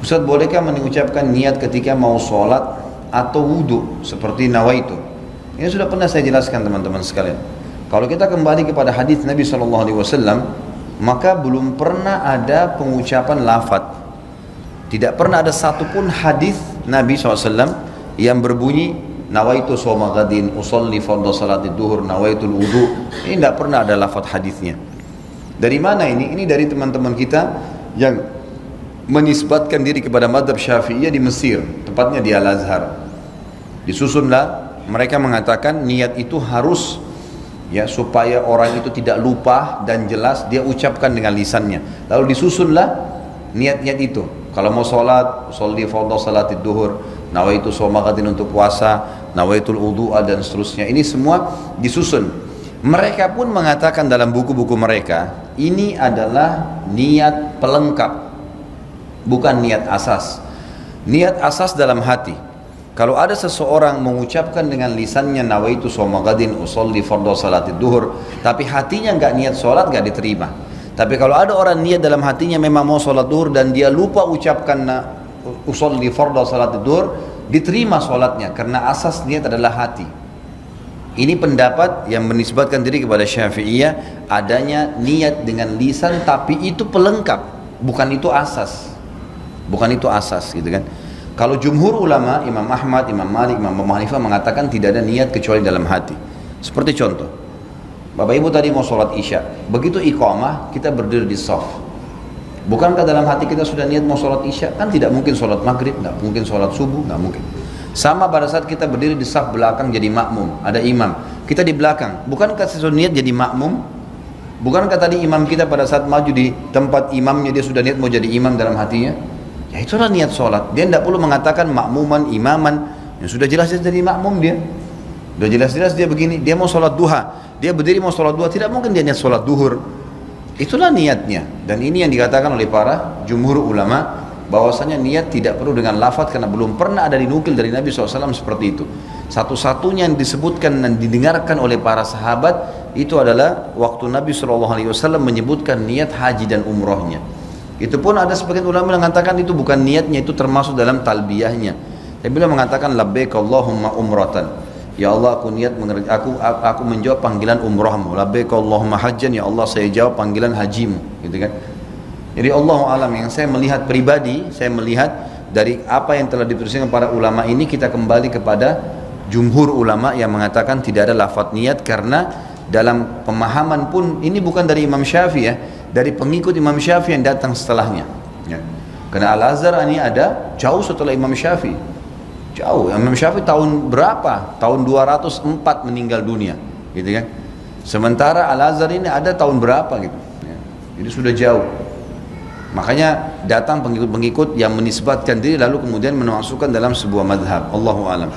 Ustaz, bolehkah mengucapkan niat ketika mau sholat atau wudhu seperti nawaitu? Ini sudah pernah saya jelaskan teman-teman sekalian. Kalau kita kembali kepada hadis Nabi SAW, maka belum pernah ada pengucapan lafaz. Tidak pernah ada satupun hadis Nabi SAW yang berbunyi nawaitu shoma ghadin, usolli fardhu salatid duhur, nawaitul wudu. Ini tidak pernah ada lafaz hadisnya. Dari mana ini? Ini dari teman-teman kita yang menisbatkan diri kepada mazhab Syafi'iyah di Mesir, tepatnya di Al-Azhar. Disusunlah, mereka mengatakan niat itu harus ya supaya orang itu tidak lupa dan jelas dia ucapkan dengan lisannya. Lalu disusunlah niat-niat itu. Kalau mau sholat, sholli fardhu salatid duhur, nawaitu shoma ghadin untuk puasa, nawaitul wudu'a dan seterusnya. Ini semua disusun. Mereka pun mengatakan dalam buku-buku mereka, ini adalah niat pelengkap, bukan niat asas. Niat asas dalam hati. Kalau ada seseorang mengucapkan dengan lisannya nawaitu shoma ghadin usolli fardhu salatid duhur, tapi hatinya enggak niat sholat, enggak diterima. Tapi kalau ada orang niat dalam hatinya memang mau sholat duhur dan dia lupa ucapkan usolli fardhu salatid duhur, diterima sholatnya karena asas niat adalah hati. Ini pendapat yang menisbatkan diri kepada Syafi'iyah, adanya niat dengan lisan tapi itu pelengkap, bukan itu asas. Bukan itu asas gitu kan. Kalau jumhur ulama, Imam Ahmad, Imam Malik, Imam Abu Hanifah mengatakan tidak ada niat kecuali dalam hati. Seperti contoh, Bapak Ibu tadi mau sholat isya, begitu iqamah kita berdiri di shaf. Bukankah dalam hati kita sudah niat mau sholat isya? Kan tidak mungkin sholat maghrib, tidak mungkin sholat subuh, tidak mungkin. Sama pada saat kita berdiri di shaf belakang jadi makmum, ada imam, kita di belakang, bukankah sesuatu niat jadi makmum? Bukankah tadi imam kita pada saat maju di tempat imamnya dia sudah niat mau jadi imam dalam hatinya? Ya itulah niat sholat. Dia tidak perlu mengatakan makmuman, imaman. Yang sudah jelas-jelas jadi makmum dia. Sudah jelas-jelas dia begini. Dia mau sholat duha. Dia berdiri mau sholat duha. Tidak mungkin dia niat sholat duhur. Itulah niatnya. Dan ini yang dikatakan oleh para jumhur ulama, bahwasanya niat tidak perlu dengan lafaz karena belum pernah ada dinukil dari Nabi SAW seperti itu. Satu-satunya yang disebutkan dan didengarkan oleh para sahabat itu adalah waktu Nabi SAW menyebutkan niat haji dan umrohnya. Itu pun ada sebagian ulama yang mengatakan itu bukan niatnya, itu termasuk dalam talbiyahnya. Tapi beliau mengatakan labbaik Allahumma umratan. Ya Allah, aku niat aku menjawab panggilan umrahmu. Labbaik Allahumma hajjan, ya Allah saya jawab panggilan hajimu, gitu kan. Jadi Allah alam, yang saya melihat pribadi, saya melihat dari apa yang telah dituliskan para ulama ini, kita kembali kepada jumhur ulama yang mengatakan tidak ada lafaz niat, karena dalam pemahaman pun ini bukan dari Imam Syafi'i ya, dari pengikut Imam Syafi'i yang datang setelahnya ya. Karena Al-Azhar ini ada jauh setelah Imam Syafi'i, jauh. Imam Syafi'i tahun berapa? Tahun 204 meninggal dunia gitu kan. Sementara Al-Azhar ini ada tahun berapa gitu ya. Jadi sudah jauh. Makanya datang pengikut-pengikut yang menisbatkan diri lalu kemudian memasukkan dalam sebuah madhab. Allahu a'lam.